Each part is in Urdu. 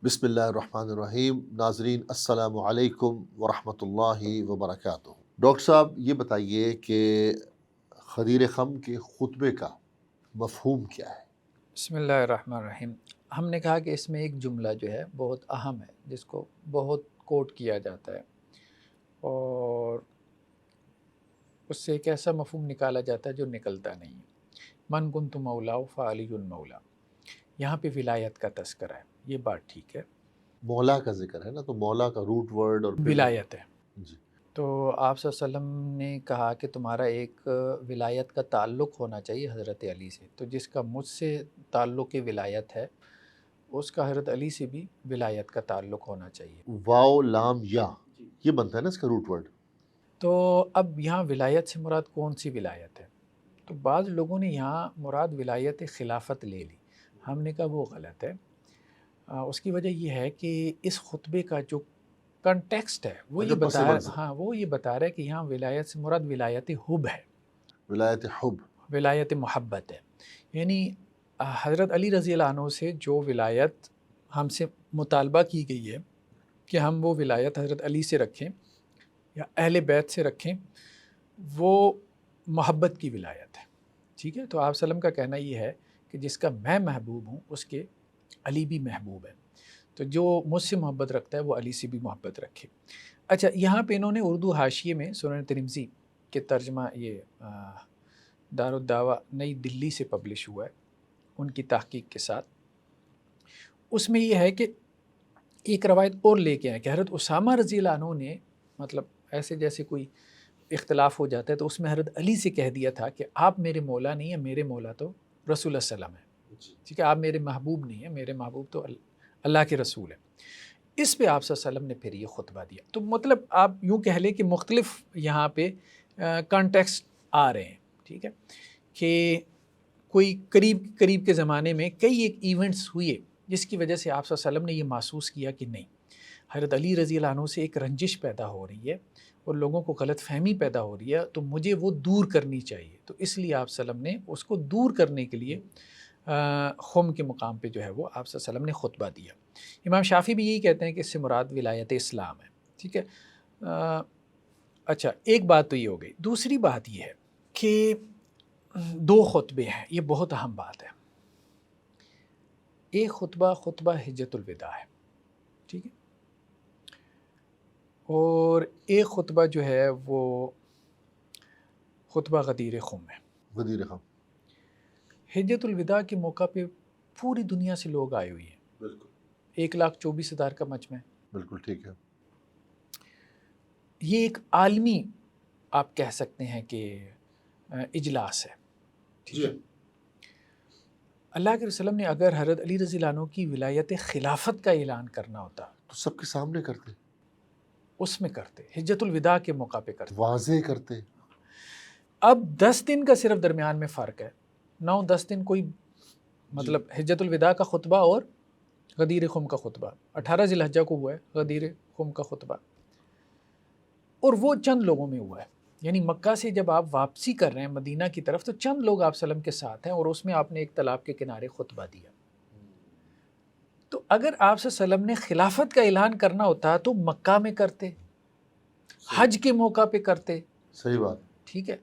بسم اللہ الرحمن الرحیم۔ ناظرین السلام علیکم ورحمۃ اللہ وبرکاتہ۔ ڈاکٹر صاحب یہ بتائیے کہ خدیر خم کے خطبے کا مفہوم کیا ہے؟ بسم اللہ الرحمن الرحیم۔ ہم نے کہا کہ اس میں ایک جملہ جو ہے بہت اہم ہے، جس کو بہت کوٹ کیا جاتا ہے، اور اس سے ایک ایسا مفہوم نکالا جاتا ہے جو نکلتا نہیں ہے۔ من کنت مولا فعلی المولا، یہاں پہ ولایت کا تذکرہ ہے، یہ بات ٹھیک ہے، مولا کا ذکر ہے نا، تو مولا کا روٹ ورڈ اور پھر ولایت ہے۔ جی تو آپ صلی اللہ علیہ وسلم نے کہا کہ تمہارا ایک ولایت کا تعلق ہونا چاہیے حضرت علی سے، تو جس کا مجھ سے تعلق ولایت ہے اس کا حضرت علی سے بھی ولایت کا تعلق ہونا چاہیے۔ واو لام یا، یہ بنتا ہے نا اس کا روٹ ورڈ۔ تو اب یہاں ولایت سے مراد کون سی ولایت ہے؟ تو بعض لوگوں نے یہاں مراد ولایت خلافت لے لی، ہم نے کہا وہ غلط ہے۔ اس کی وجہ یہ ہے کہ اس خطبے کا جو کنٹیکسٹ ہے وہ یہ بتا رہا وہ یہ بتا رہا ہے کہ یہاں ولایت سے مراد ولایت حب ہے، ولایت حب، ولایت محبت ہے۔ یعنی حضرت علی رضی اللہ عنہ سے جو ولایت ہم سے مطالبہ کی گئی ہے کہ ہم وہ ولایت حضرت علی سے رکھیں یا اہل بیت سے رکھیں، وہ محبت کی ولایت ہے، ٹھیک ہے۔ تو آپ وسلم کا کہنا یہ ہے کہ جس کا میں محبوب ہوں اس کے علی بھی محبوب ہے، تو جو مجھ سے محبت رکھتا ہے وہ علی سے بھی محبت رکھے۔ اچھا، یہاں پہ انہوں نے اردو حاشیے میں سنن ترمذی کے ترجمہ، یہ دارالدعوہ نئی دلی سے پبلش ہوا ہے ان کی تحقیق کے ساتھ، اس میں یہ ہے کہ ایک روایت اور لے کے آئے کہ حضرت اسامہ رضی اللہ عنہ نے، مطلب ایسے جیسے کوئی اختلاف ہو جاتا ہے تو اس میں حضرت علی سے کہہ دیا تھا کہ آپ میرے مولا نہیں ہیں، میرے مولا تو رسول اللہ صلی اللہ علیہ وسلم ہے، ٹھیک ہے، آپ میرے محبوب نہیں ہیں، میرے محبوب تو اللہ کے رسول ہیں۔ اس پہ آپ صلی اللہ علیہ وسلم نے پھر یہ خطبہ دیا۔ تو مطلب آپ یوں کہہ لیں کہ مختلف یہاں پہ کانٹیکسٹ آ رہے ہیں، ٹھیک ہے، کہ کوئی قریب کے زمانے میں کئی ایک ایونٹس ہوئے جس کی وجہ سے آپ صلی اللہ علیہ وسلم نے یہ محسوس کیا کہ نہیں، حضرت علی رضی اللہ عنہ سے ایک رنجش پیدا ہو رہی ہے اور لوگوں کو غلط فہمی پیدا ہو رہی ہے، تو مجھے وہ دور کرنی چاہیے۔ تو اس لیے آپ صلی اللہ علیہ وسلم نے اس کو دور کرنے کے لیے خم کے مقام پہ جو ہے وہ آپ صلی اللہ علیہ وسلم نے خطبہ دیا۔ امام شافعی بھی یہی کہتے ہیں کہ اس سے مراد ولایت اسلام ہے، ٹھیک ہے۔ اچھا، ایک بات تو یہ ہو گئی۔ دوسری بات یہ ہے کہ دو خطبے ہیں، یہ بہت اہم بات ہے۔ ایک خطبہ حجۃ الوداع ہے، ٹھیک ہے، اور ایک خطبہ جو ہے وہ خطبہ غدیر خم ہے۔ غدیر خم، حجۃ الوداع کے موقع پہ پوری دنیا سے لوگ آئے ہوئے ہیں، بالکل 1,24,000 کا مجمع ہے، بالکل ٹھیک ہے۔ یہ ایک عالمی آپ کہہ سکتے ہیں کہ اجلاس ہے، ٹھیک ہے۔ اللہ کے رسول نے اگر حضرت علی رضی اللہ عنہ کی ولایت خلافت کا اعلان کرنا ہوتا تو سب کے سامنے کرتے، اس میں کرتے، حجۃ الوداع کے موقع پہ کرتے، واضح کرتے۔ اب 10 دن کا صرف درمیان میں فرق ہے، 9-10 دن کوئی مطلب حجۃ الوداع کا خطبہ اور غدیر خم کا خطبہ 18 ذی الحجہ کو ہوا ہے، غدیر خم کا خطبہ، اور وہ چند لوگوں میں ہوا ہے۔ یعنی مکہ سے جب آپ واپسی کر رہے ہیں مدینہ کی طرف تو چند لوگ آپ وسلم کے ساتھ ہیں، اور اس میں آپ نے ایک تالاب کے کنارے خطبہ دیا۔ تو اگر آپ صلی اللہ علیہ وسلم نے خلافت کا اعلان کرنا ہوتا تو مکہ میں کرتے، حج کے موقع پہ کرتے، صحیح بات، ٹھیک ہے،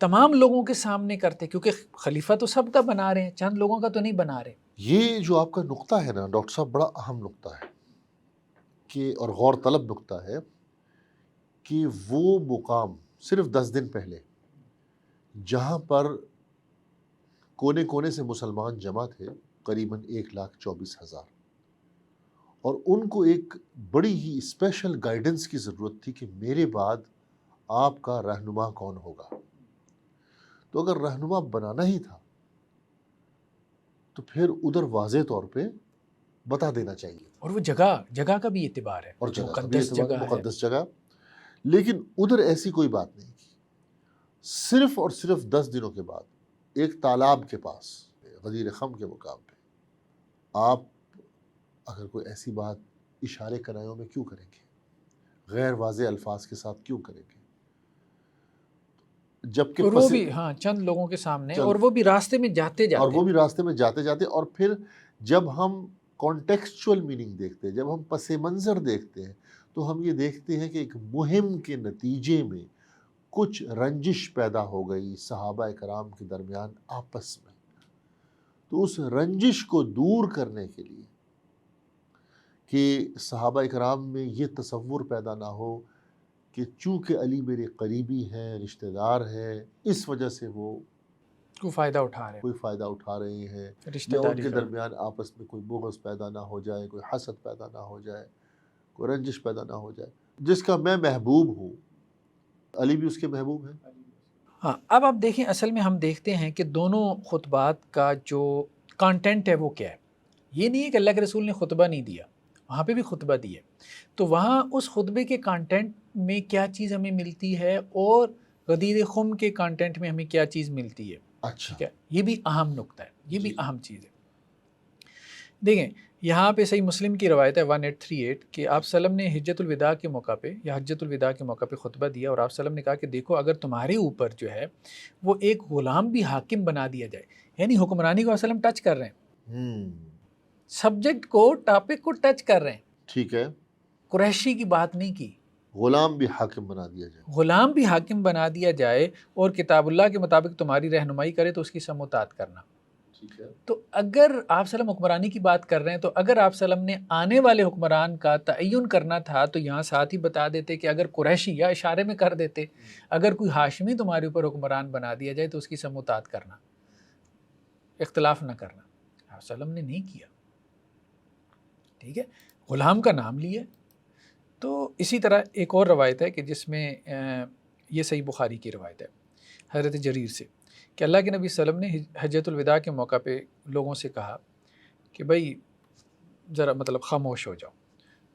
تمام لوگوں کے سامنے کرتے، کیونکہ خلیفہ تو سب کا بنا رہے ہیں، چند لوگوں کا تو نہیں بنا رہے۔ یہ جو آپ کا نقطہ ہے نا ڈاکٹر صاحب، بڑا اہم نقطہ ہے کہ، اور غور طلب نقطہ ہے کہ وہ مقام صرف 10 دن پہلے جہاں پر کونے کونے سے مسلمان جمع تھے، قریباً 1,24,000، اور ان کو ایک بڑی ہی اسپیشل گائیڈنس کی ضرورت تھی کہ میرے بعد آپ کا رہنما کون ہوگا۔ تو اگر رہنما بنانا ہی تھا تو پھر ادھر واضح طور پہ بتا دینا چاہیے، اور وہ جگہ کا بھی اعتبار ہے، اور مقدس جگہ، لیکن ادھر ایسی کوئی بات نہیں کی۔ صرف اور صرف 10 دنوں کے بعد ایک تالاب کے پاس غدیر خم کے مقام پہ آپ اگر کوئی ایسی بات اشارے کنایوں میں کیوں کریں گے، غیر واضح الفاظ کے ساتھ کیوں کریں گے، جبکہ اور وہ بھی چند لوگوں کے سامنے، اور وہ بھی راستے میں جاتے اور پھر جب ہم کانٹیکسچول میننگ دیکھتے ہیں، جب ہم پس منظر دیکھتے ہیں تو ہم یہ دیکھتے ہیں کہ ایک مہم کے نتیجے میں کچھ رنجش پیدا ہو گئی صحابہ کرام کے درمیان آپس میں، تو اس رنجش کو دور کرنے کے لیے کہ صحابہ کرام میں یہ تصور پیدا نہ ہو کہ چونکہ علی میرے قریبی ہیں، رشتہ دار ہیں، اس وجہ سے وہ کوئی فائدہ اٹھا رہے کوئی فائدہ اٹھا رہے ہیں، رشتہ یا ان داری کے کا۔ درمیان آپس میں کوئی بغض پیدا نہ ہو جائے، کوئی حسد پیدا نہ ہو جائے، کوئی رنجش پیدا نہ ہو جائے، جس کا میں محبوب ہوں، علی بھی اس کے محبوب ہیں۔ ہاں، اب آپ دیکھیں، اصل میں ہم دیکھتے ہیں کہ دونوں خطبات کا جو کانٹینٹ ہے وہ کیا ہے۔ یہ نہیں ہے کہ اللہ کے رسول نے خطبہ نہیں دیا، وہاں پہ بھی خطبہ دیا، تو وہاں اس خطبے کے کانٹینٹ میں کیا چیز ہمیں ملتی ہے اور غدیر خم کے کانٹینٹ میں ہمیں کیا چیز ملتی ہے، اچھا، ٹھیک ہے، یہ بھی اہم نقطہ ہے، یہ بھی جی۔ اہم چیز ہے۔ دیکھیں یہاں پہ صحیح مسلم کی روایت ہے 1838 کہ آپ وسلم نے حجت الوداع کے موقع پہ یا حجت الوداع کے موقع پہ خطبہ دیا، اور آپ وسلم نے کہا کہ دیکھو اگر تمہارے اوپر جو ہے وہ ایک غلام بھی حاکم بنا دیا جائے، یعنی حکمرانی کو وسلم ٹچ کر رہے ہیں، سبجیکٹ کو، ٹاپک کو ٹچ کر رہے ہیں، ٹھیک ہے، قریشی کی بات نہیں کی، غلام بھی حاکم بنا دیا جائے، غلام بھی حاکم بنا دیا جائے اور کتاب اللہ کے مطابق تمہاری رہنمائی کرے تو اس کی سم و طاعت کرنا۔ ٹھیک ہے، تو اگر آپ وسلم حکمرانی کی بات کر رہے ہیں تو اگر آپ وسلم نے آنے والے حکمران کا تعین کرنا تھا تو یہاں ساتھ ہی بتا دیتے کہ اگر قریشی، یا اشارے میں کر دیتے اگر کوئی ہاشمی تمہارے اوپر حکمران بنا دیا جائے تو اس کی سم و طاعت کرنا، اختلاف نہ کرنا۔ آپ وسلم نے نہیں کیا، ٹھیک ہے، غلام کا نام لیا۔ تو اسی طرح ایک اور روایت ہے کہ جس میں یہ صحیح بخاری کی روایت ہے حضرت جریر سے کہ اللہ کے نبی صلی اللہ علیہ وسلم نے حجت الوداع کے موقع پہ لوگوں سے کہا کہ بھائی ذرا مطلب خاموش ہو جاؤ،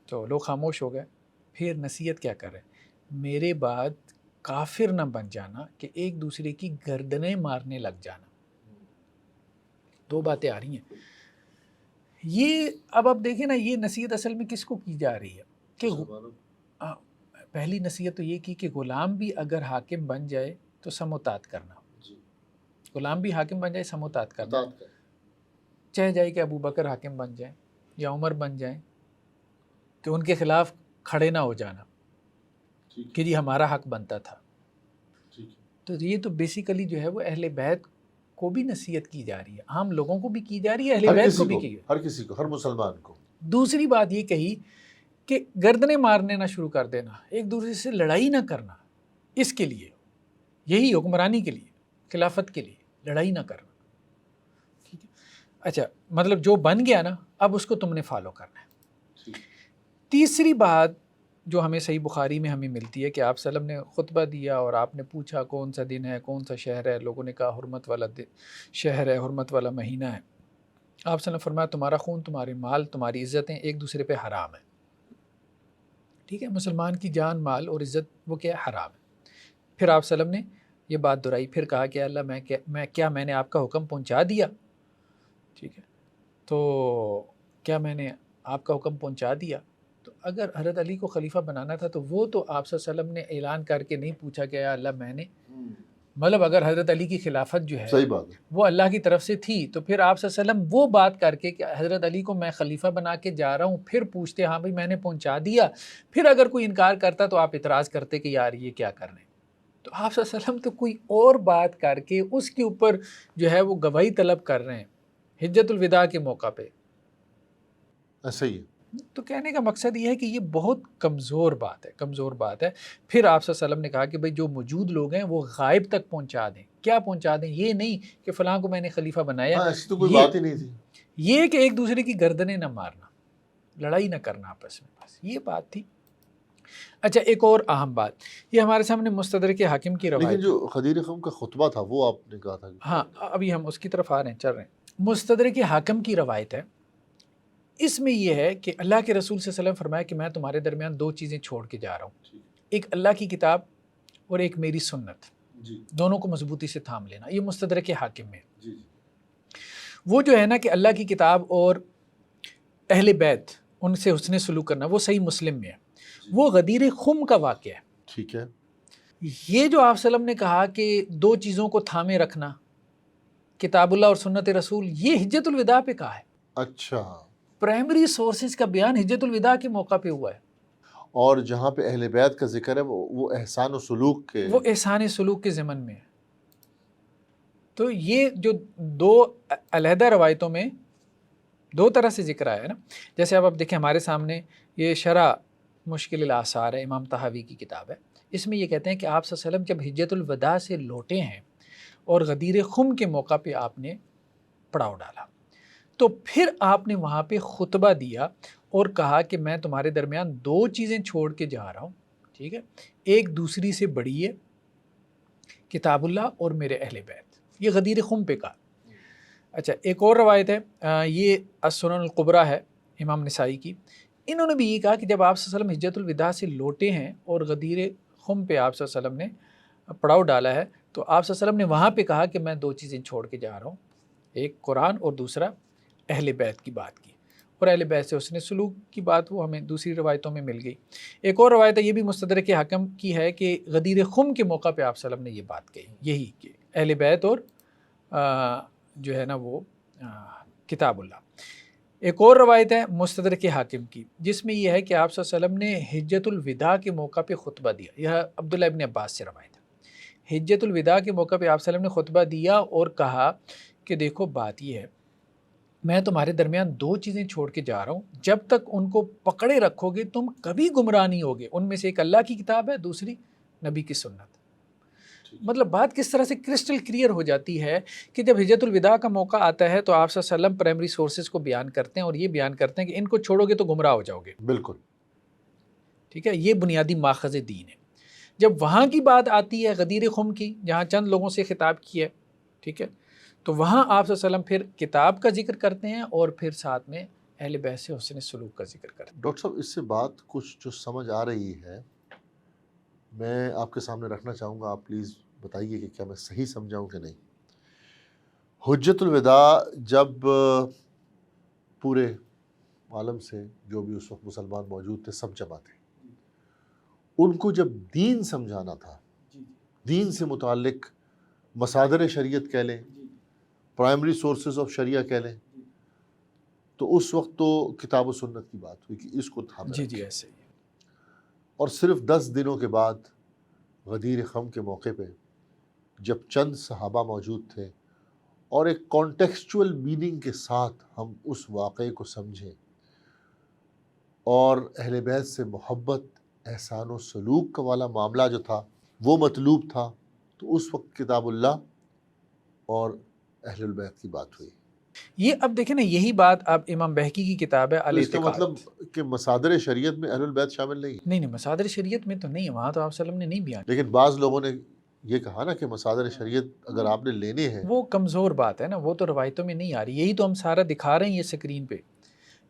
تو لوگ خاموش ہو گئے۔ پھر نصیحت کیا کر رہے ہیں، میرے بعد کافر نہ بن جانا کہ ایک دوسرے کی گردنیں مارنے لگ جانا۔ دو باتیں آ رہی ہیں یہ۔ اب آپ دیکھیں نا، یہ نصیحت اصل میں کس کو کی جا رہی ہے کہ پہلی نصیحت تو یہ کی کہ غلام بھی اگر حاکم بن جائے تو سم و طاعت کرنا، غلام بھی حاکم بن جائے، سم و طاعت کرنا، چاہے جائے کہ ابو بکر حاکم بن جائیں یا عمر بن جائیں، کہ ان کے خلاف کھڑے نہ ہو جانا کہ جی ہمارا حق بنتا تھا۔ تو یہ تو بیسیکلی جو ہے وہ اہل بیت کو بھی نصیحت کی جا رہی ہے، عام لوگوں کو بھی کی جا رہی ہے، اہل بیت کو بھی کی، ہر کسی کو، ہر مسلمان کو۔ دوسری بات یہ کہی کہ گردنیں مارنے نہ شروع کر دینا، ایک دوسرے سے لڑائی نہ کرنا، اس کے لیے، یہی حکمرانی کے لیے، خلافت کے لیے لڑائی نہ کرنا، ٹھیک ہے۔ اچھا، مطلب جو بن گیا نا اب اس کو تم نے فالو کرنا ہے۔ تیسری بات جو ہمیں صحیح بخاری میں ہمیں ملتی ہے کہ آپ صلی اللہ علیہ وسلم نے خطبہ دیا اور آپ نے پوچھا کون سا دن ہے، کون سا شہر ہے، لوگوں نے کہا حرمت والا شہر ہے، حرمت والا مہینہ ہے۔ آپ صلی اللہ علیہ وسلم نے فرمایا تمہارا خون، تمہارے مال، تمہاری عزتیں ایک دوسرے پہ حرام ہیں، ٹھیک ہے، مسلمان کی جان، مال اور عزت وہ کیا ہے، حرام ہے۔ پھر آپ صلی اللہ علیہ وسلم نے یہ بات دہرائی، پھر کہا کہ اللہ میں نے آپ کا حکم پہنچا دیا، ٹھیک ہے، تو کیا میں نے آپ کا حکم پہنچا دیا؟ تو اگر حضرت علی کو خلیفہ بنانا تھا تو وہ تو آپ صلی اللہ علیہ وسلم نے اعلان کر کے نہیں پوچھا کہ یا اللہ میں نے، مطلب اگر حضرت علی کی خلافت جو ہے صحیح بات ہے، وہ اللہ کی طرف سے تھی تو پھر آپ صلی اللہ علیہ وسلم وہ بات کر کے کہ حضرت علی کو میں خلیفہ بنا کے جا رہا ہوں، پھر پوچھتے ہاں بھائی میں نے پہنچا دیا، پھر اگر کوئی انکار کرتا تو آپ اعتراض کرتے کہ یار یہ کیا کر رہے ہیں۔ تو آپ صلی اللہ علیہ وسلم تو کوئی اور بات کر کے اس کے اوپر جو ہے وہ گواہی طلب کر رہے ہیں حجت الوداع کے موقع پہ۔ ایسا ہی ہے۔ تو کہنے کا مقصد یہ ہے کہ یہ بہت کمزور بات ہے، کمزور بات ہے۔ پھر آپ صلی اللہ علیہ وسلم نے کہا کہ بھئی جو موجود لوگ ہیں وہ غائب تک پہنچا دیں۔ کیا پہنچا دیں؟ یہ نہیں کہ فلاں کو میں نے خلیفہ بنایا، ایسی تو کوئی بات ہی نہیں تھی، یہ کہ ایک دوسرے کی گردنیں نہ مارنا، لڑائی نہ کرنا آپس میں، بس یہ بات تھی۔ اچھا، ایک اور اہم بات، یہ ہمارے سامنے مستدرک حاکم کی روایت، لیکن جو غدیر خم کا خطبہ تھا وہ آپ نے کہا تھا ہاں ابھی ہم اس کی طرف آ رہے ہیں، چل رہے ہیں۔ مستدرک حاکم کی روایت ہے، اس میں یہ ہے کہ اللہ کے رسول صلی اللہ علیہ وسلم فرمایا کہ میں تمہارے درمیان دو چیزیں چھوڑ کے جا رہا ہوں، ایک اللہ کی کتاب اور ایک میری سنت، دونوں کو مضبوطی سے تھام لینا۔ یہ مستدرک حاکم میں وہ جو ہے نا کہ اللہ کی کتاب اور اہل بیت ان سے حسن سلوک کرنا، وہ صحیح مسلم میں ہے، وہ غدیر خم کا واقعہ ہے۔ ٹھیک ہے، یہ جو آپ صلی اللہ علیہ وسلم نے کہا کہ دو چیزوں کو تھامے رکھنا، کتاب اللہ اور سنت رسول، یہ حجت الوداع پہ کہا ہے۔ اچھا، پرائمری سورسز کا بیان حجت الوداع کے موقع پہ ہوا ہے، اور جہاں پہ اہل بیت کا ذکر ہے وہ احسان و سلوک کے، وہ احسان سلوک کے ضمن میں ہے۔ تو یہ جو دو علیحدہ روایتوں میں دو طرح سے ذکر آیا ہے نا، جیسے اب دیکھیں ہمارے سامنے یہ شرح مشکل الاثار ہے، امام طحاوی کی کتاب ہے، اس میں یہ کہتے ہیں کہ آپ صلی اللہ علیہ وسلم جب حجت الوداع سے لوٹے ہیں اور غدیر خم کے موقع پہ آپ نے پڑاؤ ڈالا، تو پھر آپ نے وہاں پہ خطبہ دیا اور کہا کہ میں تمہارے درمیان دو چیزیں چھوڑ کے جا رہا ہوں، ٹھیک ہے، ایک دوسری سے بڑی ہے، کتاب اللہ اور میرے اہل بیت، یہ غدیر خم پہ کہا۔ اچھا ایک اور روایت ہے، یہ السنن القبریٰ ہے امام نسائی کی، انہوں نے بھی یہ کہا کہ جب آپ صلی اللہ علیہ وسلم حجت الوداع سے لوٹے ہیں اور غدیر خم پہ آپ صلی اللہ علیہ وسلم نے پڑاؤ ڈالا ہے، تو آپ صلی اللہ علیہ وسلم نے وہاں پہ کہا کہ میں دو چیزیں چھوڑ کے جا رہا ہوں، ایک قرآن اور دوسرا اہل بیت کی بات کی، اور اہل بیت سے اس نے سلوک کی بات وہ ہمیں دوسری روایتوں میں مل گئی۔ ایک اور روایت ہے، یہ بھی مستدرک حاکم کی ہے، کہ غدیر خم کے موقع پہ آپ صلی اللہ علیہ وسلم نے یہ بات کہی، یہی کہ اہل بیت اور جو ہے نا وہ کتاب اللہ۔ ایک اور روایت ہے مستدرک حاکم کی، جس میں یہ ہے کہ آپ صلی اللہ علیہ وسلم نے حجت الوداع کے موقع پہ خطبہ دیا، یہ عبداللہ ابن عباس سے روایت ہے، حجت الوداع کے موقع پہ آپ صلی اللہ علیہ وسلم نے خطبہ دیا اور کہا کہ دیکھو بات یہ ہے، میں تمہارے درمیان دو چیزیں چھوڑ کے جا رہا ہوں، جب تک ان کو پکڑے رکھو گے تم کبھی گمراہ نہیں ہوگے، ان میں سے ایک اللہ کی کتاب ہے، دوسری نبی کی سنت۔ مطلب بات کس طرح سے کرسٹل کلیئر ہو جاتی ہے کہ جب حجت الوداع کا موقع آتا ہے تو آپ صلی اللہ علیہ وسلم پرائمری سورسز کو بیان کرتے ہیں اور یہ بیان کرتے ہیں کہ ان کو چھوڑو گے تو گمراہ ہو جاؤ گے، بالکل ٹھیک ہے، یہ بنیادی ماخذ دین ہے۔ جب وہاں کی بات آتی ہے غدیر خم کی، جہاں چند لوگوں سے خطاب کیا ہے، ٹھیک ہے، تو وہاں آپ صلی اللہ علیہ وسلم پھر کتاب کا ذکر کرتے ہیں اور پھر ساتھ میں اہل بیت سے حسن سلوک کا ذکر کرتے ہیں۔ ڈاکٹر صاحب اس سے بات کچھ جو سمجھ آ رہی ہے میں آپ کے سامنے رکھنا چاہوں گا، آپ پلیز بتائیے کہ کیا میں صحیح سمجھاؤں کہ نہیں۔ حجت الوداع جب پورے عالم سے جو بھی اس وقت مسلمان موجود تھے سب جمع تھے، ان کو جب دین سمجھانا تھا، دین سے متعلق مصادر شریعت کہہ لیں، پرائمری سورسز آف شریعہ کہہ لیں، تو اس وقت تو کتاب و سنت کی بات ہوئی کہ اس کو تھامے جی رکھیں۔ ایسے ہی اور صرف 10 دنوں کے بعد غدیر خم کے موقع پہ جب چند صحابہ موجود تھے اور ایک کانٹیکسچول میننگ کے ساتھ ہم اس واقعے کو سمجھیں اور اہل بیت سے محبت، احسان و سلوک کا والا معاملہ جو تھا وہ مطلوب تھا، تو اس وقت کتاب اللہ اور اہل البیت کی بات ہوئی۔ یہ اب دیکھیں نا، یہی بات اب امام بہقی کی کتاب ہے تو اس کا الاعتقاد، مطلب کہ مصادر شریعت میں اہل البیت شامل نہیں ہے، نہیں مصادر شریعت میں تو نہیں ہے، وہاں تو آپ صلی اللہ علیہ وسلم نے نہیں بیان، لیکن بعض لوگوں نے یہ کہا نا کہ مصادر شریعت اگر آپ نے لینے ہیں، وہ کمزور بات ہے نا، وہ تو روایتوں میں نہیں آ رہی، یہی تو ہم سارا دکھا رہے ہیں یہ اسکرین پہ،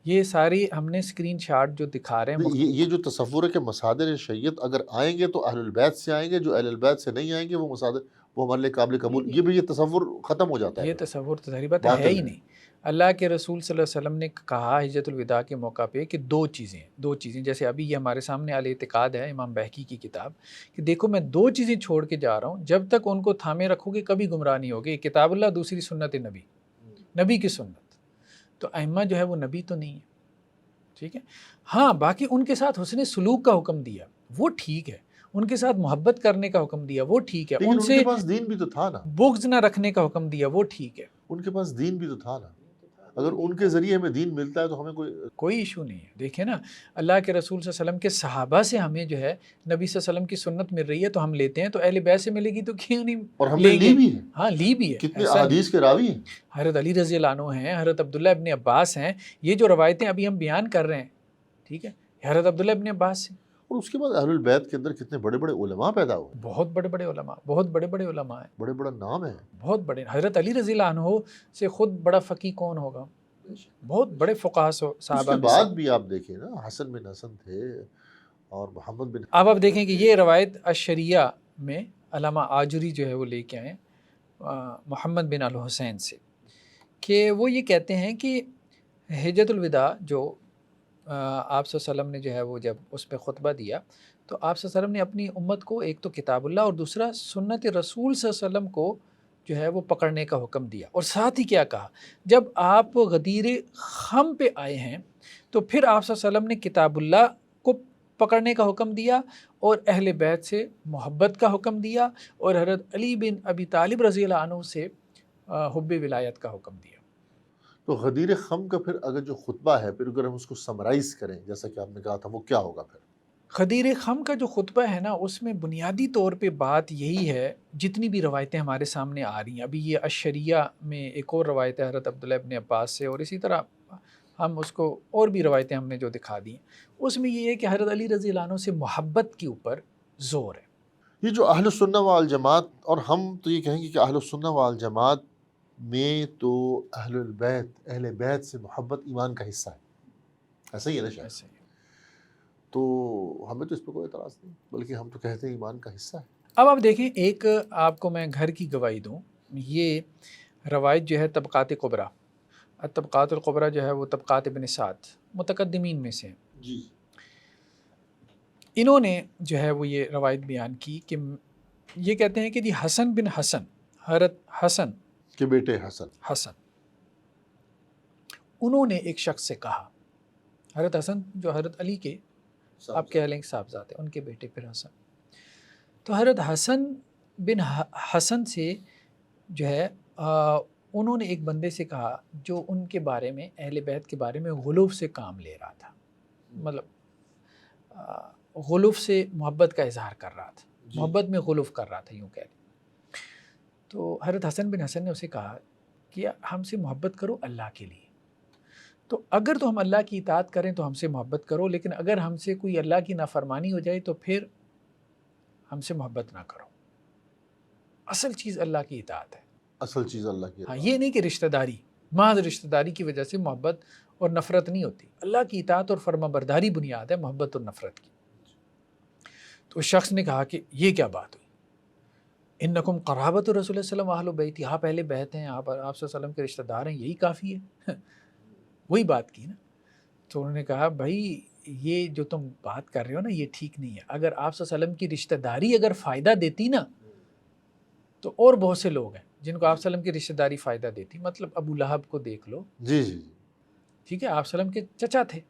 یہ ساری ہم نے اسکرین شاٹ جو دکھا رہے ہیں یہ جو تصور ہے کہ مصادر شریعت اگر آئیں گے تو اہل البیت سے آئیں گے، جو اہل البیت سے نہیں آئیں گے وہ ہمارے لیے قابل قبول، یہ بھی یہ تصور ختم ہو جاتا ہے، یہ تصور تو ظاہری بات ہے باطل ہی نہیں۔ اللہ کے رسول صلی اللہ علیہ وسلم نے کہا حجت الوداع کے موقع پہ کہ دو چیزیں، جیسے ابھی یہ ہمارے سامنے الاعتقاد ہے امام بہقی کی کتاب، کہ دیکھو میں دو چیزیں چھوڑ کے جا رہا ہوں، جب تک ان کو تھامے رکھو گے کبھی گمراہ نہیں ہوگے، کتاب اللہ، دوسری سنت نبی کی سنت۔ تو ائمہ جو ہے وہ نبی تو نہیں ہے، ٹھیک ہے، ہاں باقی ان کے ساتھ حسن سلوک کا حکم دیا وہ ٹھیک ہے، ان کے ساتھ محبت کرنے کا حکم دیا وہ ٹھیک ہے، لیکن ان ان سے کے پاس دین بھی تو تھا نا، بغض نہ رکھنے کا حکم دیا وہ ٹھیک ہے، ان کے پاس دین بھی تو تھا نا، اگر ان کے ذریعے ہمیں دین ملتا ہے تو ہمیں کوئی ایشو نہیں ہے۔ دیکھیں نا، اللہ کے رسول صلی اللہ علیہ وسلم کے صحابہ سے ہمیں جو ہے نبی صلی اللہ علیہ وسلم کی سنت مل رہی ہے تو ہم لیتے ہیں، تو اہل بیت سے ملے گی تو کیوں نہیں اور ہم نے لیں گے؟ لی بھی ہے، ہاں لی بھی ہے، کتنے ایسا نہیں۔ احادیث کے راوی ہیں، حضرت علی رضی اللہ عنہ ہیں، حضرت عبداللہ ابن عباس ہیں، یہ جو روایتیں ابھی ہم بیان کر رہے ہیں، ٹھیک ہے، حضرت عبداللہ ابن عباس سے اور اس کے بعد اہل البیت کے اندر کتنے بڑے بڑے علماء پیدا ہوئے، بہت بڑے بڑے علماء، بہت بڑے بڑے علماء ہیں، بڑے بڑا نام ہے، بہت بڑے۔ حضرت علی رضی اللہ عنہ سے خود بڑا فقیہ کون ہوگا؟ بہت بڑے فقہاء اس صحابہ کے میں سے۔ بعد بھی آپ دیکھیں نا، حسن بن حسن تھے اور محمد بن، اب آپ دیکھیں کہ یہ روایت الشریعہ میں علامہ آجری جو ہے وہ لے کے آئیں محمد بن الحسین سے، کہ وہ یہ کہتے ہیں کہ حجت الوداع جو آپ صلی اللہ علیہ وسلم نے جو ہے وہ جب اس پہ خطبہ دیا تو آپ صلی اللہ علیہ وسلم نے اپنی امت کو ایک تو کتاب اللہ اور دوسرا سنت رسول صلی اللہ علیہ وسلم کو جو ہے وہ پکڑنے کا حکم دیا، اور ساتھ ہی کیا کہا، جب آپ غدیر خم پہ آئے ہیں تو پھر آپ صلی اللہ علیہ وسلم نے کتاب اللہ کو پکڑنے کا حکم دیا اور اہل بیت سے محبت کا حکم دیا اور حضرت علی بن ابی طالب رضی اللہ عنہ سے حب ولایت کا حکم دیا۔ تو غدیر خم کا پھر اگر جو خطبہ ہے، پھر اگر ہم اس کو سمرائز کریں جیسا کہ آپ نے کہا تھا، وہ کیا ہوگا پھر؟ غدیر خم کا جو خطبہ ہے نا، اس میں بنیادی طور پہ بات یہی ہے، جتنی بھی روایتیں ہمارے سامنے آ رہی ہیں، ابھی یہ الشریعہ میں ایک اور روایت ہے حضرت عبداللہ ابن عباس سے، اور اسی طرح ہم اس کو اور بھی روایتیں ہم نے جو دکھا دی ہیں، اس میں یہ ہے کہ حضرت علی رضی اللہ عنہ سے محبت کے اوپر زور ہے۔ یہ جو اہل السنہ والجماعت، اور ہم تو یہ کہیں گے کہ اہل السنہ والجماعت میں تو اہل بیت سے محبت ایمان کا حصہ ہے، ایسا ہی ہے نا شاید؟ ایسے ہی۔ تو ہمیں تو اس پہ کوئی اعتراض نہیں، بلکہ ہم تو کہتے ہیں ایمان کا حصہ ہے۔ اب آپ دیکھیں، ایک آپ کو میں گھر کی گواہی دوں، یہ روایت جو ہے طبقات کبریٰ، طبقات القبریٰ جو ہے وہ طبقات ابن سعد متقدمین میں سے ہیں، جی، انہوں نے جو ہے وہ یہ روایت بیان کی کہ یہ کہتے ہیں کہ جی حسن بن حسن، حضرت حسن کہ بیٹے حسن، انہوں نے ایک شخص سے کہا، حضرت حسن جو حضرت علی کے آپ کہہ لیں صاحبزاد ہیں، ان کے بیٹے پھر حسن، تو حضرت حسن بن حسن سے جو ہے انہوں نے ایک بندے سے کہا جو ان کے بارے میں، اہل بیت کے بارے میں غلو سے کام لے رہا تھا، مطلب غلو سے محبت کا اظہار کر رہا تھا، محبت میں غلو کر رہا تھا، یوں کہہ لیں۔ تو حضرت حسن بن حسن نے اسے کہا کہ ہم سے محبت کرو اللہ کے لیے، تو اگر تو ہم اللہ کی اطاعت کریں تو ہم سے محبت کرو، لیکن اگر ہم سے کوئی اللہ کی نافرمانی ہو جائے تو پھر ہم سے محبت نہ کرو۔ اصل چیز اللہ کی اطاعت ہے، اصل چیز اللہ کی ہاں، یہ نہیں کہ رشتہ داری، محض رشتہ داری کی وجہ سے محبت اور نفرت نہیں ہوتی، اللہ کی اطاعت اور فرما برداری بنیاد ہے محبت اور نفرت کی۔ تو اس شخص نے کہا کہ یہ کیا بات ہوئی، انکم قرابت رسول اللہ صلی اللہ علیہ وسلم اہل بیت، آپ اہل بیت ہیں، آپ صلی اللہ علیہ وسلم کے رشتہ دار ہیں، یہی کافی ہے۔ وہی بات کی نا۔ تو انہوں نے کہا بھائی یہ جو تم بات کر رہے ہو نا، یہ ٹھیک نہیں ہے، اگر آپ صلی اللہ علیہ وسلم کی رشتہ داری اگر فائدہ دیتی نا، تو اور بہت سے لوگ ہیں جن کو آپ صلی اللہ علیہ وسلم کی رشتہ داری فائدہ دیتی، مطلب ابو لہب کو دیکھ لو، جی جی جی، ٹھیک ہے، آپ صلی اللہ علیہ وسلم کے چچا تھے،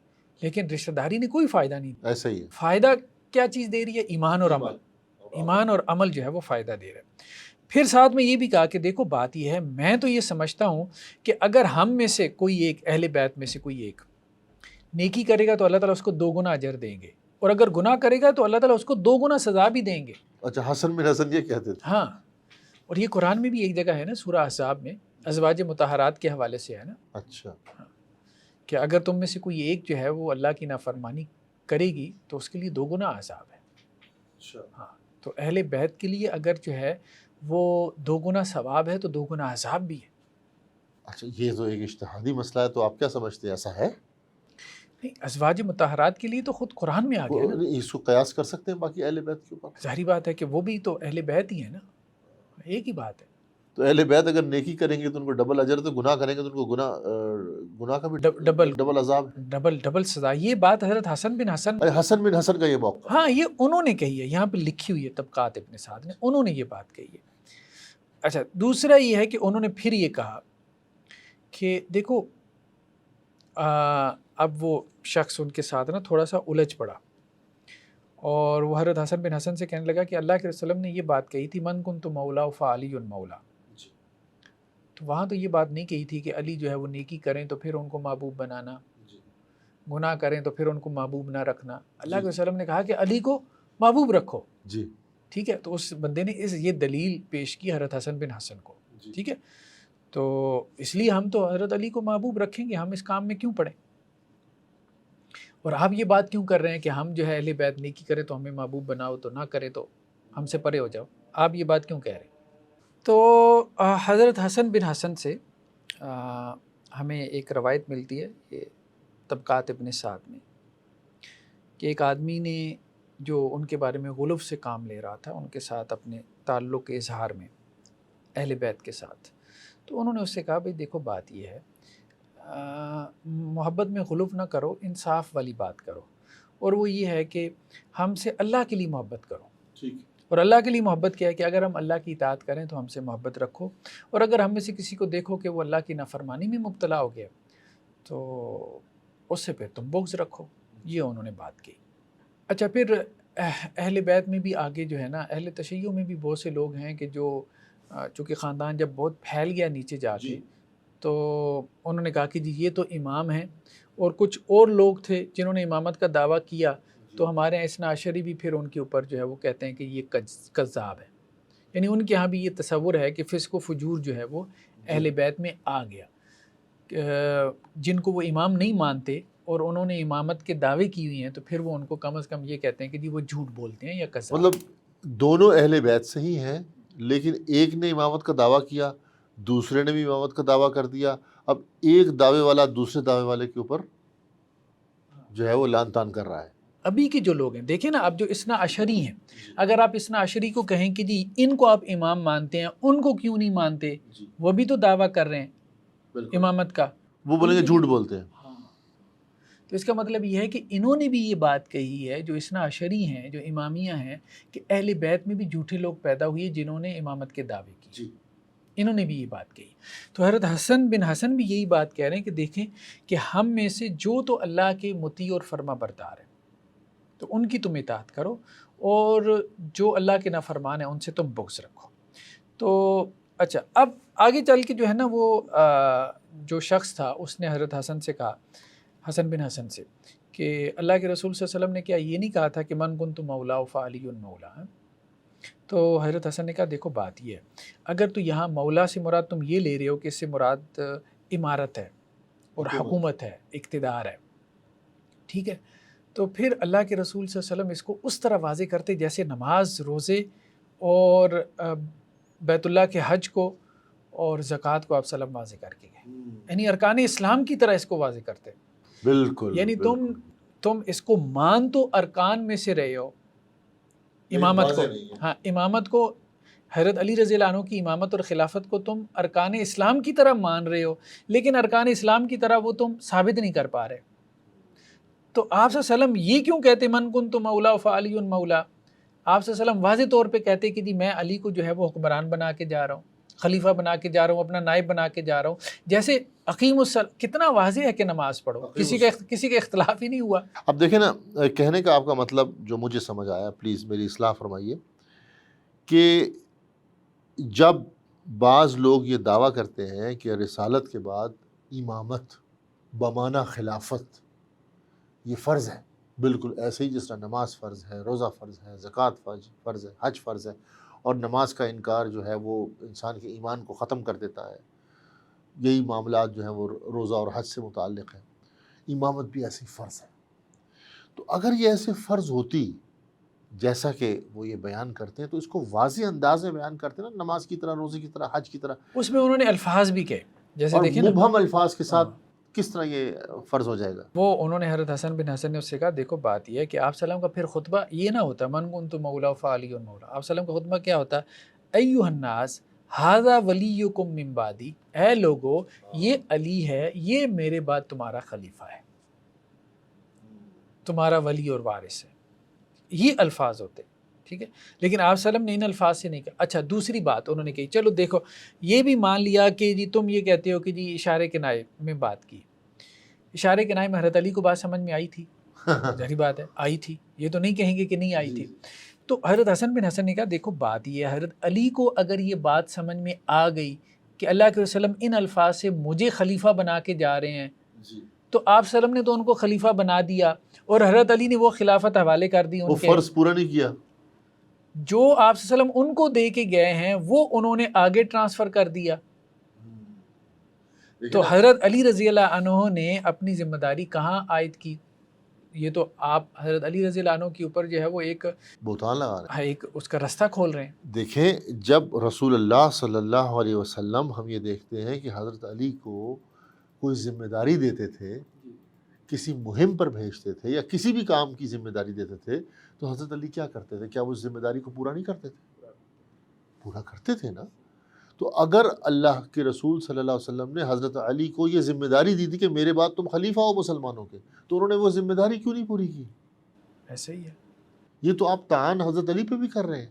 لیکن رشتہ داری نے کوئی فائدہ نہیں دیا۔ ایسا ہی ہے۔ فائدہ کیا چیز دے رہی ہے؟ ایمان اور عمل، ایمان اور عمل جو ہے وہ فائدہ دے رہا ہے۔ پھر ساتھ میں یہ بھی کہا کہ دیکھو بات یہ ہے، میں تو یہ سمجھتا ہوں کہ اگر ہم میں سے کوئی ایک، اہل بیت میں سے کوئی ایک نیکی کرے گا تو اللہ تعالیٰ اس کو 2 گنا اجر دیں گے، اور اگر گناہ کرے گا تو اللہ تعالیٰ اس کو 2 گنا سزا بھی دیں گے۔ اچھا، حسن بن حسن یہ کہتے تھے؟ ہاں، اور یہ قرآن میں بھی ایک جگہ ہے نا، سورہ احزاب میں ازواج مطہرات کے حوالے سے ہے نا، اچھا، کہ اگر تم میں سے کوئی ایک جو ہے وہ اللہ کی نافرمانی کرے گی تو اس کے لیے 2 گنا عذاب ہے۔ اچھا، ہاں، تو اہل بیت کے لیے اگر جو ہے وہ 2 گنا ثواب ہے تو 2 گنا عذاب بھی ہے۔ اچھا، یہ تو ایک اجتہادی مسئلہ ہے، تو آپ کیا سمجھتے ہیں ایسا ہے؟ نہیں، ازواج مطہرات کے لیے تو خود قرآن میں آ گیا نا، اس کو قیاس کر سکتے ہیں باقی اہل بیت کے اوپر؟ ظاہری بات ہے کہ وہ بھی تو اہل بیت ہی ہے نا، ایک ہی بات ہے۔ تو اہل بیت اگر نیکی کریں گے تو ان کو ڈبل اجر، تو گناہ کریں گے تو ان کو گناہ کا بھی ڈبل عذاب ہے، ڈبل سزا۔ یہ بات حضرت حسن بن حسن، حسن بن حسن کا یہ موقع۔ ہاں، یہ انہوں نے کہی ہے، یہاں پہ لکھی ہوئی ہے طبقات ابن سعد نے، انہوں نے یہ بات کہی ہے۔ اچھا، دوسرا یہ ہے کہ انہوں نے پھر یہ کہا کہ دیکھو اب وہ شخص ان کے ساتھ نا تھوڑا سا الجھ پڑا، اور وہ حضرت حسن بن حسن سے کہنے لگا کہ اللہ کے رسول نے یہ بات کہی تھی، من کنت مولا فعلی مولا، تو وہاں تو یہ بات نہیں کہی تھی کہ علی جو ہے وہ نیکی کریں تو پھر ان کو محبوب بنانا، گناہ کریں تو پھر ان کو محبوب نہ رکھنا۔ اللہ کے وسلم نے کہا کہ علی کو محبوب رکھو، جی، ٹھیک ہے۔ تو اس بندے نے یہ دلیل پیش کی حضرت حسن بن حسن کو، ٹھیک ہے، تو اس لیے ہم تو حضرت علی کو محبوب رکھیں گے، ہم اس کام میں کیوں پڑیں، اور آپ یہ بات کیوں کر رہے ہیں کہ ہم جو ہے اہل بیت نیکی کرے تو ہمیں محبوب بناؤ، تو نہ کرے تو ہم سے پرے ہو جاؤ، آپ یہ بات کیوں کہہ رہے ہیں؟ تو حضرت حسن بن حسن سے ہمیں ایک روایت ملتی ہے یہ طبقات ابن سعد میں، کہ ایک آدمی نے جو ان کے بارے میں غلو سے کام لے رہا تھا ان کے ساتھ اپنے تعلق کے اظہار میں اہل بیت کے ساتھ، تو انہوں نے اس سے کہا بھئی دیکھو بات یہ ہے، محبت میں غلو نہ کرو، انصاف والی بات کرو، اور وہ یہ ہے کہ ہم سے اللہ کے لیے محبت کرو، اور اللہ کے لیے محبت کیا ہے کہ اگر ہم اللہ کی اطاعت کریں تو ہم سے محبت رکھو، اور اگر ہم میں سے کسی کو دیکھو کہ وہ اللہ کی نافرمانی میں مبتلا ہو گیا تو اس سے پھر تم بغض رکھو. یہ انہوں نے بات کی. اچھا، پھر اہل بیت میں بھی آگے جو ہے نا، اہل تشیع میں بھی بہت سے لوگ ہیں کہ جو چونکہ خاندان جب بہت پھیل گیا نیچے جا کے، تو انہوں نے کہا کہ جی یہ تو امام ہیں، اور کچھ اور لوگ تھے جنہوں نے امامت کا دعویٰ کیا، تو ہمارے یہاں اثنا عشری بھی پھر ان کے اوپر جو ہے وہ کہتے ہیں کہ یہ کذاب ہے. یعنی ان کے ہاں بھی یہ تصور ہے کہ فسق و فجور جو ہے وہ اہل بیت میں آ گیا، جن کو وہ امام نہیں مانتے اور انہوں نے امامت کے دعوے کی ہوئی ہیں، تو پھر وہ ان کو کم از کم یہ کہتے ہیں کہ جی وہ جھوٹ بولتے ہیں یا کذاب. مطلب دونوں اہل بیت سے ہی ہیں، لیکن ایک نے امامت کا دعویٰ کیا، دوسرے نے بھی امامت کا دعویٰ کر دیا. اب ایک دعوے والا دوسرے دعوے والے کے اوپر جو ہے وہ لعن طعن کر رہا ہے. ابھی کے جو لوگ ہیں دیکھیں نا، اب جو اثنا عشری ہیں، اگر آپ اثنا عشری کو کہیں کہ جی ان کو آپ امام مانتے ہیں، ان کو کیوں نہیں مانتے؟ وہ بھی تو دعویٰ کر رہے ہیں امامت کا. وہ بولیں گے جھوٹ بولتے ہیں. تو اس کا مطلب یہ ہے کہ انہوں نے بھی یہ بات کہی ہے، جو اثنا عشری ہیں، جو امامیہ ہیں، کہ اہل بیت میں بھی جھوٹے لوگ پیدا ہوئے جنہوں نے امامت کے دعوے کی. انہوں نے بھی یہ بات کہی. تو حضرت حسن بن حسن بھی یہی بات کہہ رہے ہیں کہ دیکھیں کہ ہم میں سے جو تو اللہ کے مطیع اور فرما بردار ہیں تو ان کی تم اطاعت کرو، اور جو اللہ کے نافرمان ہیں ان سے تم بغض رکھو. تو اچھا، اب آگے چل کے جو ہے نا وہ جو شخص تھا اس نے حضرت حسن سے کہا، حسن بن حسن سے، کہ اللہ کے رسول صلی اللہ علیہ وسلم نے کیا یہ نہیں کہا تھا کہ من کنت مولا فعلی مولا؟ تو حضرت حسن نے کہا دیکھو بات یہ ہے، اگر تو یہاں مولا سے مراد تم یہ لے رہے ہو کہ اس سے مراد امارت ہے اور حکومت ہے، اقتدار ہے، ٹھیک ہے، تو پھر اللہ کے رسول صلی اللہ علیہ وسلم اس کو اس طرح واضح کرتے جیسے نماز، روزے اور بیت اللہ کے حج کو اور زکوٰۃ کو آپ صلی اللہ علیہ وسلم واضح کر کے گئے. یعنی ارکان اسلام کی طرح اس کو واضح کرتے. بالکل. یعنی تم اس کو مان تو ارکان میں سے رہے ہو امامت کو. ہاں، امامت کو، حضرت علی رضی اللہ عنہ کی امامت اور خلافت کو تم ارکان اسلام کی طرح مان رہے ہو، لیکن ارکان اسلام کی طرح وہ تم ثابت نہیں کر پا رہے. تو آپ صلی اللہ علیہ وسلم یہ کیوں کہتے من کنت مولا فعلی مولا؟ آپ صلی اللہ علیہ وسلم واضح طور پہ کہتے کہ جی میں علی کو جو ہے وہ حکمران بنا کے جا رہا ہوں، خلیفہ بنا کے جا رہا ہوں، اپنا نائب بنا کے جا رہا ہوں. جیسے اقیم الصلاۃ کتنا واضح ہے کہ نماز پڑھو، کسی کا اختلاف ہی نہیں ہوا. اب دیکھیں نا، کہنے کا آپ کا مطلب جو مجھے سمجھ آیا، پلیز میری اصلاح فرمائیے، کہ جب بعض لوگ یہ دعویٰ کرتے ہیں کہ رسالت کے بعد امامت بمعنی خلافت یہ فرض ہے، بالکل ایسے ہی جس طرح نماز فرض ہے، روزہ فرض ہے، زکوٰۃ فرض ہے، حج فرض ہے، اور نماز کا انکار جو ہے وہ انسان کے ایمان کو ختم کر دیتا ہے. یہی معاملات جو ہیں وہ روزہ اور حج سے متعلق ہیں. امامت بھی ایسی فرض ہے. تو اگر یہ ایسے فرض ہوتی جیسا کہ وہ یہ بیان کرتے ہیں، تو اس کو واضح انداز میں بیان کرتے ہیں نا، نماز کی طرح، روزے کی طرح، حج کی طرح. اس میں انہوں نے الفاظ بھی کہے، جیسے اور دیکھیں نا مبہم الفاظ کے ساتھ کس طرح یہ فرض ہو جائے گا؟ وہ انہوں نے حضرت حسن بن حسن نے اس سے کہا دیکھو بات یہ ہے کہ آپ سلام کا پھر خطبہ یہ نہ ہوتا من کنت مولا فعلی مولا. آپ سلام کا خطبہ کیا ہوتا؟ ایھا الناس ھذا ولیکم من بعدی، اے لوگو یہ علی ہے، یہ میرے بعد تمہارا خلیفہ ہے، تمہارا ولی اور وارث ہے. یہ الفاظ ہوتے، ٹھیک ہے. لیکن آپ صلی اللہ علیہ وسلم نے ان الفاظ سے نہیں کہا. اچھا، دوسری بات انہوں نے کہی، چلو دیکھو یہ بھی مان لیا کہ جی تم یہ کہتے ہو کہ جی اشارے کنائے میں بات کی. اشارے کنائے میں حضرت علی کو بات سمجھ میں آئی تھی، ظاہری بات ہے آئی تھی، یہ تو نہیں کہیں گے کہ نہیں آئی تھی. تو حضرت حسن بن حسن نے کہا دیکھو بات یہ ہے، حضرت علی کو اگر یہ بات سمجھ میں آ گئی کہ اللہ کے وسلم ان الفاظ سے مجھے خلیفہ بنا کے جا رہے ہیں، تو آپ صلی اللہ علیہ وسلم نے تو ان کو خلیفہ بنا دیا، اور حضرت علی نے وہ خلافت حوالے کر دی. وہ فرض پورا نہیں کیا جو آپ صلی اللہ علیہ وسلم ان کو دے کے گئے ہیں وہ انہوں نے آگے ٹرانسفر کر دیا. تو حضرت علی رضی اللہ عنہ نے اپنی ذمہ داری کہاں عائد کی؟ یہ تو آپ حضرت علی رضی اللہ عنہ کے اوپر جو ہے وہ ایک بہتان لگا رہے ہیں، ایک اس کا رستہ کھول رہے ہیں. دیکھیں جب رسول اللہ صلی اللہ علیہ وسلم، ہم یہ دیکھتے ہیں کہ حضرت علی کو کوئی ذمہ داری دیتے تھے، کسی مہم پر بھیجتے تھے یا کسی بھی کام کی ذمہ داری دیتے تھے، تو حضرت علی کیا کرتے تھے؟ کیا وہ ذمہ داری کو پورا نہیں کرتے تھے؟ پورا کرتے تھے نا. تو اگر اللہ کے رسول صلی اللہ علیہ وسلم نے حضرت علی کو یہ ذمہ داری دی تھی کہ میرے بعد تم خلیفہ ہو مسلمانوں کے، تو انہوں نے وہ ذمہ داری کیوں نہیں پوری کی؟ ایسے ہی ہے. یہ تو آپ تعان حضرت علی پہ بھی کر رہے ہیں.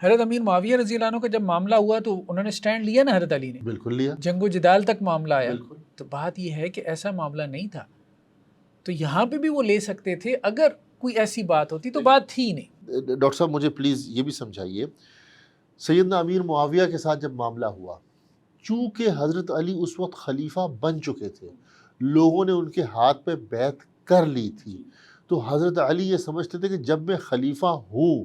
حضرت امیر معاویہ رضی اللہ عنہ کا جب معاملہ ہوا تو انہوں نے سٹینڈ لیا نا حضرت علی نے, بالکل لیا. جنگ و جدال تک معاملہ آیا. بالکل. تو بات یہ ہے کہ ایسا معاملہ نہیں تھا, تو یہاں پہ بھی وہ لے سکتے تھے. اگر کوئی ایسی بات ہوتی تو بات تھی نہیں. ڈاکٹر صاحب مجھے پلیز یہ بھی سمجھائیے, سیدنا امیر معاویہ کے ساتھ جب معاملہ ہوا, چونکہ حضرت علی اس وقت خلیفہ بن چکے تھے, لوگوں نے ان کے ہاتھ پہ بیعت کر لی تھی, تو حضرت علی یہ سمجھتے تھے کہ جب میں خلیفہ ہوں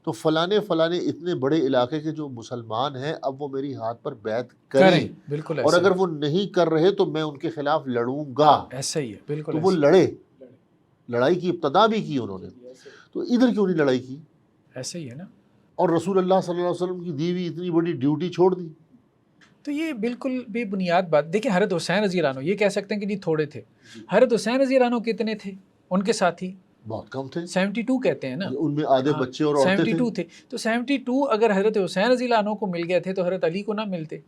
تو فلانے اتنے بڑے علاقے کے جو مسلمان ہیں اب وہ میری ہاتھ پر بیعت کریں, بالکل, اور اگر وہ نہیں کر رہے تو میں ان کے خلاف لڑوں گا. ایسا ہی ہے, بالکل. تو وہ لڑے, لڑائی کی ابتدا بھی کی انہوں نے, تو ادھر کیوں نہیں لڑائی کی؟ ایسا ہی ہے نا. اور رسول اللہ صلی اللہ علیہ وسلم کی دی ہوئی اتنی بڑی ڈیوٹی چھوڑ دی. تو یہ بالکل بے بنیاد بات. دیکھیں حضرت حسین رضی اللہ عنہ, یہ کہہ سکتے ہیں کہ جی تھوڑے تھے. حضرت حسین رضی اللہ عنہ کتنے تھے, ان کے ساتھی بہت کم تھے, 72 کہتے ہیں نا, ان میں آدھے بچے اور عورتیں 72 تھے. تو 72 اگر حضرت حسین رضی اللہ عنہ کو مل گئے تھے تو حضرت علی کو نہ ملتے.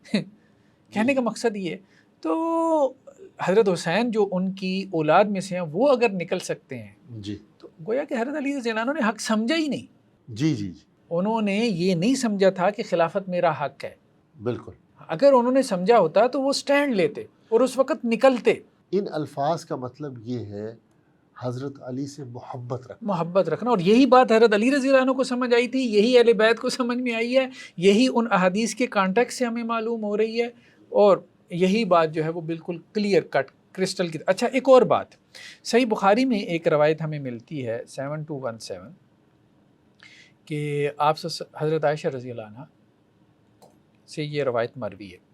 کہنے کا مقصد یہ ہے. تو حضرت حسین جو ان کی اولاد میں سے ہیں وہ اگر نکل سکتے ہیں, جی, تو گویا کہ حضرت علی رضی اللہ عنہ نے حق سمجھا ہی نہیں. جی جی جی, انہوں نے یہ نہیں سمجھا تھا کہ خلافت میرا حق ہے. بالکل. اگر انہوں نے سمجھا ہوتا تو وہ سٹینڈ لیتے اور اس وقت نکلتے. ان الفاظ کا مطلب یہ ہے حضرت علی سے محبت رکھنا. اور یہی بات حضرت علی رضی اللہ عنہ کو سمجھ آئی تھی, یہی اہل بیت کو سمجھ میں آئی ہے, یہی ان احادیث کے کانٹیکٹ سے ہمیں معلوم ہو رہی ہے, اور یہی بات جو ہے وہ بالکل کلیئر کٹ کرسٹل کی. اچھا, ایک اور بات, صحیح بخاری میں ایک روایت ہمیں ملتی ہے 7217 کہ آپ سے حضرت عائشہ رضی اللہ عنہ سے یہ روایت مروی ہے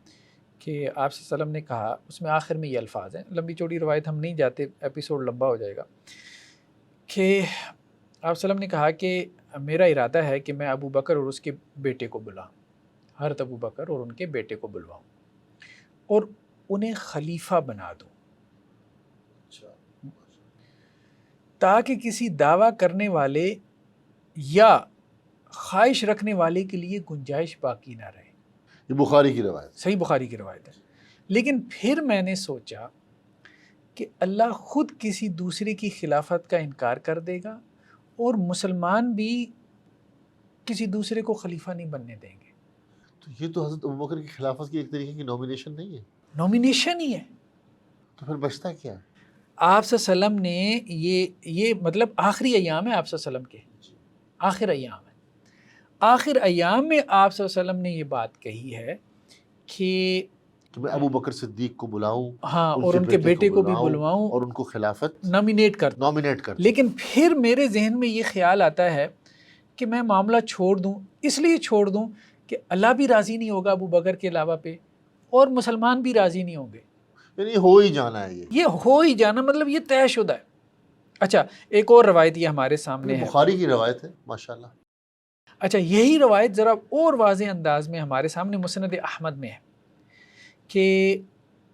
کہ آپ صلی اللہ علیہ وسلم نے کہا, اس میں آخر میں یہ الفاظ ہیں, لمبی چوڑی روایت ہم نہیں جاتے, ایپیسوڈ لمبا ہو جائے گا, کہ آپ صلی اللہ علیہ وسلم نے کہا کہ میرا ارادہ ہے کہ میں ابو بکر اور اس کے بیٹے کو بلاؤں, حضرت ابو بکر اور ان کے بیٹے کو بلواؤں اور انہیں خلیفہ بنا دوں, تاکہ کسی دعویٰ کرنے والے یا خواہش رکھنے والے کے لیے گنجائش باقی نہ رہے. یہ بخاری کی روایت, صحیح بخاری کی روایت ہے. لیکن پھر میں نے سوچا کہ اللہ خود کسی دوسرے کی خلافت کا انکار کر دے گا اور مسلمان بھی کسی دوسرے کو خلیفہ نہیں بننے دیں گے. تو یہ تو حضرت ابوبکر کی خلافت کی ایک طریقے کی نومینیشن نہیں ہے, نومینیشن ہی ہے. تو پھر بچتا کیا ہے؟ آپ صلی اللہ علیہ وسلم نے یہ مطلب آخری ایام ہے, آپ صلی اللہ علیہ وسلم کے آخر ایام ہے, آخر ایام میں آپ صلی اللہ علیہ وسلم نے یہ بات کہی ہے کہ میں ابو بکر صدیق کو بلاؤں, ہاں, اور ان کے بیٹے کو بھی بلواؤں اور ان کو خلافت نامینیٹ کر. لیکن پھر میرے ذہن میں یہ خیال آتا ہے کہ میں معاملہ چھوڑ دوں, اس لیے چھوڑ دوں کہ اللہ بھی راضی نہیں ہوگا ابو بکر کے علاوہ پہ, اور مسلمان بھی راضی نہیں ہوں گے. یعنی ہو ہی جانا ہے, یہ ہو ہی جانا, مطلب یہ طے شدہ ہے. اچھا, ایک اور روایت یہ ہمارے سامنے ہے, بخاری کی روایت ہے ماشاءاللہ. اچھا, یہی روایت ذرا اور واضح انداز میں ہمارے سامنے مسند احمد میں ہے کہ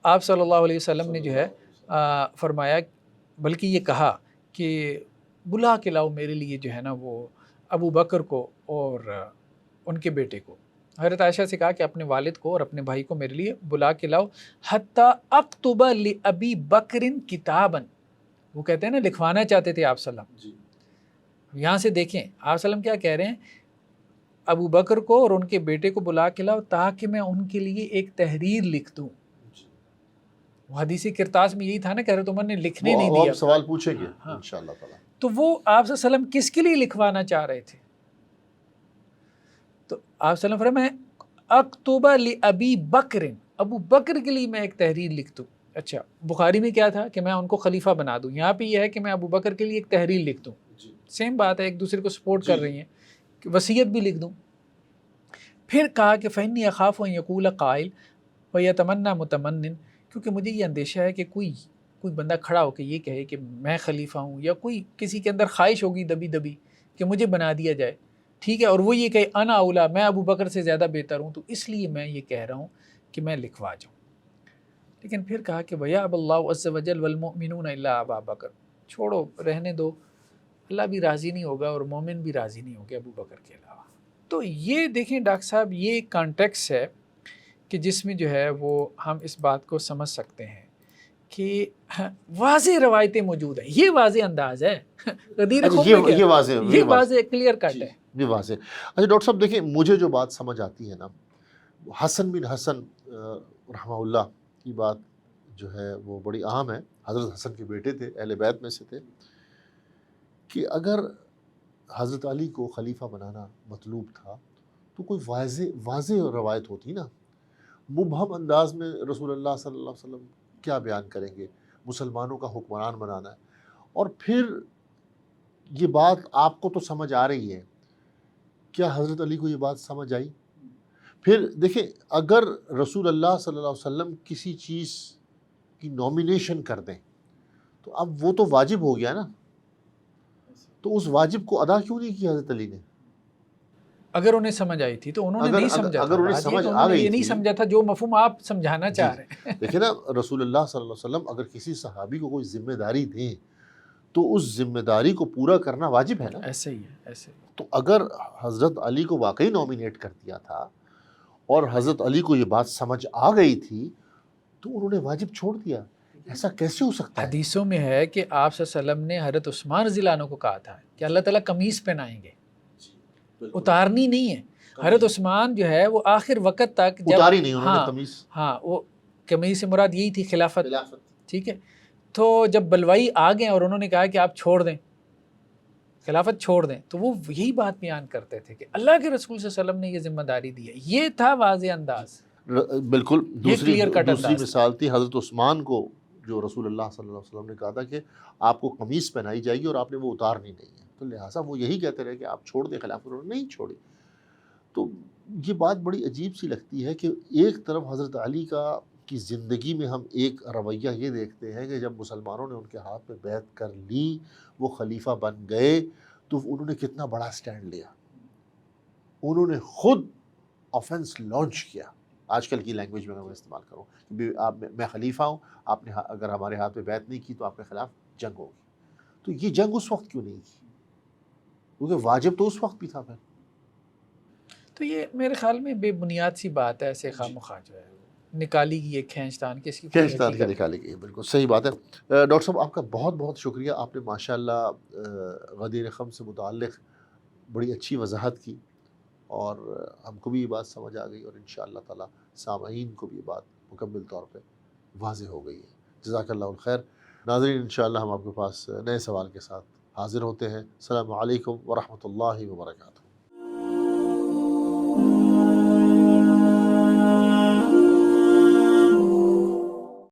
آپ صلی اللہ علیہ وسلم نے جو ہے فرمایا, بلکہ یہ کہا کہ بلا کے لاؤ میرے لیے جو ہے نا وہ ابو بکر کو اور ان کے بیٹے کو. حضرت عائشہ سے کہا کہ اپنے والد کو اور اپنے بھائی کو میرے لیے بلا کے لاؤ, حتی اکتب لابی بکر کتابا. وہ کہتے ہیں نا لکھوانا چاہتے تھے آپ صلی اللہ علیہ وسلم. یہاں سے دیکھیں آپ صلی اللہ علیہ وسلم کیا کہہ رہے ہیں, ابو بکر کو اور ان کے بیٹے کو بلا کے لاؤ تاکہ میں ان کے لیے ایک تحریر لکھ دوں. وہ حدیث کرتاس میں یہی تھا نا کہ حضرت عمر نے لکھنے نہیں دیا. آپ سوال پوچھیں گے انشاءاللہ تعالی. تو وہ آپ صلی اللہ علیہ وسلم کس کے لیے لکھوانا چاہ رہے تھے؟ تو آپ صلی اللہ علیہ وسلم فرمایا اکتب لابی بکر, ابو بکر کے لیے میں ایک تحریر لکھ دوں. اچھا, بخاری میں کیا تھا کہ میں ان کو خلیفہ بنا دوں, یہاں پہ یہ ہے کہ میں ابو بکر کے لیے ایک تحریر لکھ دوں. سیم بات ہے, ایک دوسرے کو سپورٹ کر رہی ہیں, کہ وصیت بھی لکھ دوں. پھر کہا کہ فإنی اخاف ان یقول قائل ویتمنی متمن, کیونکہ مجھے یہ اندیشہ ہے کہ کوئی بندہ کھڑا ہو کے یہ کہے کہ میں خلیفہ ہوں, یا کوئی کسی کے اندر خواہش ہوگی دبی دبی کہ مجھے بنا دیا جائے, ٹھیک ہے, اور وہ یہ کہ انا اولا, میں ابو بکر سے زیادہ بہتر ہوں, تو اس لیے میں یہ کہہ رہا ہوں کہ میں لکھوا جاؤں. لیکن پھر کہا کہ وَيَأْبَى اللَّهُ عَزَّ وَجَلَّ وَالْمُؤْمِنُونَ إِلَّا أَبَا بَكْرٍ, چھوڑو رہنے دو, اللہ بھی راضی نہیں ہوگا اور مومن بھی راضی نہیں ہوگے ابو بکر کے علاوہ. تو یہ دیکھیں ڈاکٹر صاحب, یہ کانٹیکس ہے کہ جس میں جو ہے وہ ہم اس بات کو سمجھ سکتے ہیں کہ واضح روایتیں موجود ہیں. یہ واضح انداز ہے. غدیر خم میں یہ واضح یہ واضح کلیئر کٹ ہے. یہ واضح. اچھا ڈاکٹر صاحب دیکھیں، مجھے جو بات سمجھ آتی ہے نا، حسن بن حسن رحمہ اللہ کی بات جو ہے وہ بڑی اہم ہے. حضرت حسن کے بیٹے تھے، اہل بیت میں سے تھے، کہ اگر حضرت علی کو خلیفہ بنانا مطلوب تھا تو کوئی واضح روایت ہوتی نا. مبہم انداز میں رسول اللہ صلی اللہ علیہ وسلم کیا بیان کریں گے؟ مسلمانوں کا حکمران بنانا ہے. اور پھر یہ بات آپ کو تو سمجھ آ رہی ہے، کیا حضرت علی کو یہ بات سمجھ آئی؟ پھر دیکھیں، اگر رسول اللہ صلی اللہ علیہ وسلم کسی چیز کی نومینیشن کر دیں تو اب وہ تو واجب ہو گیا نا، تو اس واجب کو ادا کیوں نہیں کیا حضرت علی نے؟ اگر انہیں سمجھ آئی تھی تو انہوں نے نہیں سمجھا. اگر انہیں سمجھ آ گئی یہ نہیں تھی، سمجھا تھا جو مفہوم آپ سمجھانا چاہ رہے ہیں. دیکھیں نا، رسول اللہ صلی اللہ علیہ وسلم اگر کسی صحابی کو کوئی ذمہ داری دیں تو اس ذمہ داری کو پورا کرنا واجب ہے نا. ایسے ہی ہے، ایسے ہی. تو اگر حضرت علی کو واقعی نومینیٹ کر دیا تھا اور حضرت علی کو یہ بات سمجھ آ گئی تھی تو انہوں نے واجب چھوڑ دیا. ایسا کیسے ہو سکتا ہے؟ حدیثوں میں ہے کہ آپ صلی اللہ علیہ وسلم نے حضرت عثمان رضی اللہ عنہ کو کہا تھا کہ اللہ تعالیٰ قمیص پہنائیں گے، اتارنی نہیں ہے. حضرت عثمان جو ہے وہ آخر وقت تک جب اتاری نہیں انہوں نے قمیص. ہاں، وہ قمیص سے مراد یہی تھی خلافت. ٹھیک ہے. تو جب بلوائی آ گئے اور انہوں نے کہا کہ آپ چھوڑ دیں، خلافت چھوڑ دیں، تو وہ یہی بات بیان کرتے تھے کہ اللہ کے رسول صلی اللہ علیہ وسلم نے یہ ذمہ داری دی ہے. یہ تھا واضح انداز. بالکل. دوسری انداز مثال تھی حضرت عثمان کو، جو رسول اللہ صلی اللہ علیہ وسلم نے کہا تھا کہ آپ کو قمیص پہنائی جائے گی اور آپ نے وہ اتارنی نہیں ہے، تو لہٰذا وہ یہی کہتے رہے کہ آپ چھوڑ دیں خلافت، انہوں نے نہیں چھوڑی. تو یہ بات بڑی عجیب سی لگتی ہے کہ ایک طرف حضرت علی کی زندگی میں ہم ایک رویہ یہ دیکھتے ہیں کہ جب مسلمانوں نے ان کے ہاتھ میں بیعت کر لی، وہ خلیفہ بن گئے، تو انہوں نے کتنا بڑا سٹینڈ لیا. انہوں نے خود آفنس لانچ کیا. آج کل کی لینگویج میں میں استعمال کروں کہ میں خلیفہ ہوں، آپ نے اگر ہمارے ہاتھ میں بیعت نہیں کی تو آپ کے خلاف جنگ ہوگی. تو یہ جنگ اس وقت کیوں نہیں کی؟ کیونکہ واجب تو اس وقت بھی تھا. پھر تو یہ میرے خیال میں بے بنیاد سی بات ہے، ایسے خواہ مخواہ جو ہے نکالی گئی ہے کھینچتان کی. کھینچتان کی نکالی گئی ہے. بالکل صحیح بات ہے. ڈاکٹر صاحب آپ کا بہت بہت شکریہ. آپ نے ماشاءاللہ غدیر خم سے متعلق بڑی اچھی وضاحت کی اور ہم کو بھی یہ بات سمجھ آ گئی اور انشاءاللہ تعالی سامعین کو بھی یہ بات مکمل طور پہ واضح ہو گئی ہے. جزاک اللہ الخیر. ناظرین، انشاءاللہ ہم آپ کے پاس نئے سوال کے ساتھ حاضر ہوتے ہیں. السلام علیکم ورحمۃ اللہ وبرکاتہ.